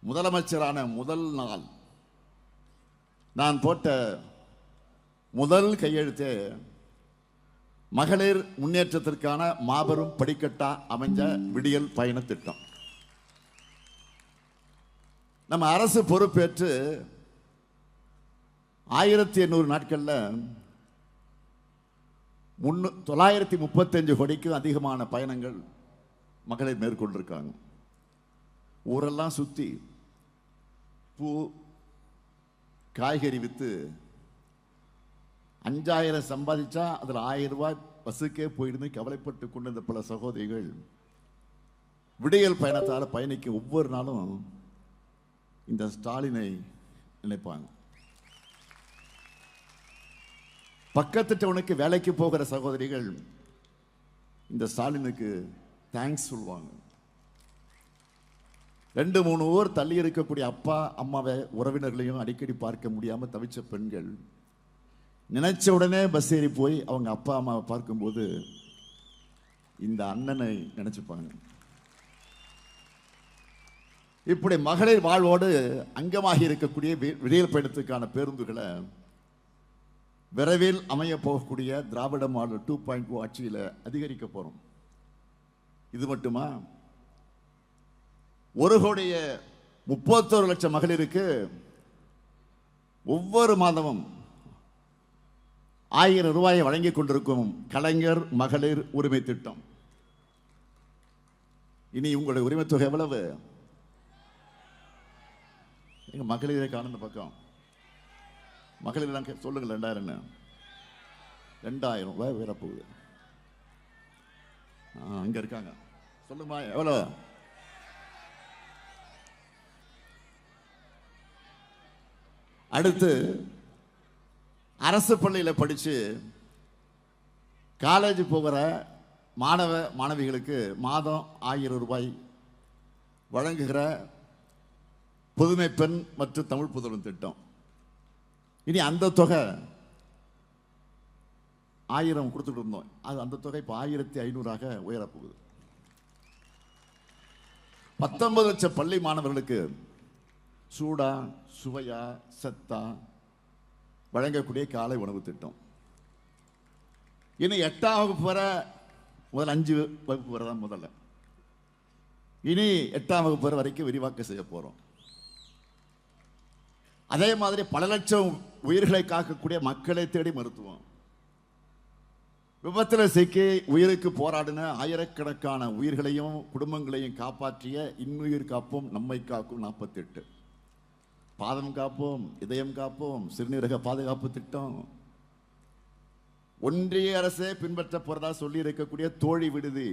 முதலமைச்சரான முதல் நாள் நான் போட்ட முதல் கையெழுத்தே மகளிர் முன்னேற்றத்திற்கான மாபெரும் படிக்கட்டா அமைஞ்ச விடியல் பயண திட்டம். நம்ம அரசு பொறுப்பேற்று 1800 நாட்கள்ல 935 கோடிக்கும் அதிகமான பயணங்கள் மகளிர் மேற்கொண்டிருக்காங்க. ஊரெல்லாம் சுத்தி பூ காய்கறி வித்து 5000 சம்பாதிச்சா அதில் 1000 ரூபாய் பஸ்ஸுக்கே போயிருந்து கவலைப்பட்டு கொண்டிருந்த பல சகோதரிகள் விடியல் பயணத்தால் பயணிக்க ஒவ்வொரு நாளும் இந்த ஸ்டாலினை நினைப்பாங்க. பக்கத்து டவுனுக்கு வேலைக்கு போகிற சகோதரிகள் இந்த ஸ்டாலினுக்கு தேங்க்ஸ் சொல்லுவாங்க. 2-3 ஊர் தள்ளி இருக்கக்கூடிய அப்பா அம்மாவை உறவினர்களையும் அடிக்கடி பார்க்க முடியாம தவிச்ச பெண்கள் நினைச்ச உடனே பஸ் ஏறி போய் அவங்க அப்பா அம்மாவை பார்க்கும்போது இந்த அண்ணனை நினைச்சுப்பாங்க. இப்படி மகளிர் வாழ்வோடு அங்கமாகி இருக்கக்கூடிய விடியல் பயணத்துக்கான பேருந்துகளை விரைவில் அமைய போகக்கூடிய திராவிட மாடல் 2.0 ஆட்சியில் அதிகரிக்க போறோம். இது மட்டுமா, 1,31,00,000 மகளிருக்கு ஒவ்வொரு மாதமும் 1000 ரூபாயை வழங்கிக் கொண்டிருக்கும் கலைஞர் மகளிர் உரிமை திட்டம். இனி உங்களுடைய உரிமை தொகை எவ்வளவு? எங்க மகளிரை காணுந்த பக்கம் மகளிர் சொல்லுங்க. 2000 ரூபாய் வேற போகுது. அங்க இருக்காங்க, சொல்லுமா எவ்வளவு? அடுத்து அரசு பள்ளியில் படிச்சு காலேஜ் போகிற மாணவ மாணவிகளுக்கு மாதம் 1000 ரூபாய் வழங்குகிற புதுமை பெண் மற்றும் தமிழ் புதல்வன் திட்டம். இனி அந்த தொகை 1000 கொடுத்துட்டு இருந்தோம், அந்த தொகை இப்போ 1500ஆக உயரப்போகுது. 19 லட்சம் பள்ளி மாணவர்களுக்கு சூடா சுவையா சத்தா வழங்கக்கூடிய காலை உணவு திட்டம். இனி 8ஆம் வகுப்பு வர, முதல் 5 வகுப்பு வரை தான் முதல்ல, இனி 8ஆம் வகுப்பு வரை வரைக்கும் விரிவாக்கம் செய்ய போறோம். அதே மாதிரி பல லட்சம் உயிர்களை காக்கக்கூடிய மக்களை தேடி மருத்துவம். விபத்தில் சிக்கி உயிருக்கு போராடின ஆயிரக்கணக்கான உயிர்களையும் குடும்பங்களையும் காப்பாற்றிய இன்னுயிர் காப்போம் நம்மை காக்கும் 48. பாதம் காப்போம், இதயம் காப்போம், சிறுநீரக பாதுகாப்பு திட்டம். ஒன்றிய அரசே பின்பற்ற போறதா சொல்லி இருக்கக்கூடிய தோழி விடுதி,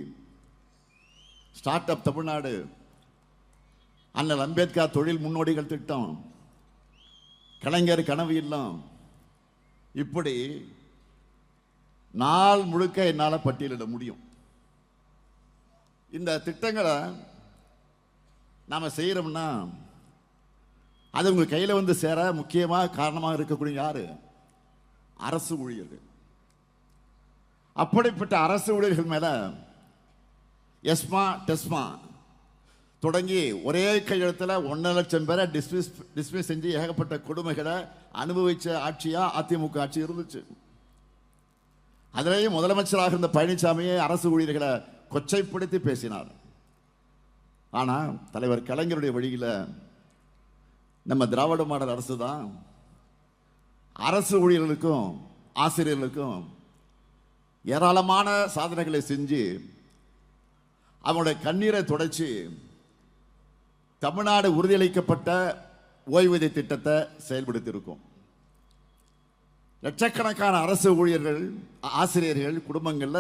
ஸ்டார்ட் அப் தமிழ்நாடு, அண்ணல் அம்பேத்கர் தொழில் முன்னோடிகள் திட்டம், கலைஞர் கனவு இல்லம். இப்படி நாள் முழுக்க என்னால் பட்டியலிட முடியும். இந்த திட்டங்களை நாம செய்யறோம்னா அது உங்க கையில வந்து சேர முக்கியமாக காரணமாக இருக்கக்கூடிய யாரு? அரசு ஊழியர்கள். அப்படிப்பட்ட அரசு ஊழியர்கள் மேல எஸ்மா டெஸ்மா தொடங்கி ஒரே கையெழுத்தில் 1 லட்சம் பேரை டிஸ்மிஸ் செஞ்சு ஏகப்பட்ட கொடுமைகளை அனுபவிச்ச ஆட்சியா அதிமுக ஆட்சி இருந்துச்சு. அதிலேயும் முதலமைச்சராக இருந்த பழனிசாமியை அரசு ஊழியர்களை கொச்சைப்படுத்தி பேசினார். ஆனா தலைவர் கலைஞருடைய வழியில் நம்ம திராவிட மாடல் அரசு தான் அரசு ஊழியர்களுக்கும் ஆசிரியர்களுக்கும் ஏராளமான சாதனைகளை செஞ்சு அவங்களுடைய கண்ணீரை துடைச்சி தமிழ்நாடு உறுதியளிக்கப்பட்ட ஓய்வூதிய திட்டத்தை செயல்படுத்தி இருக்கும். லட்சக்கணக்கான அரசு ஊழியர்கள் ஆசிரியர்கள் குடும்பங்கள்ல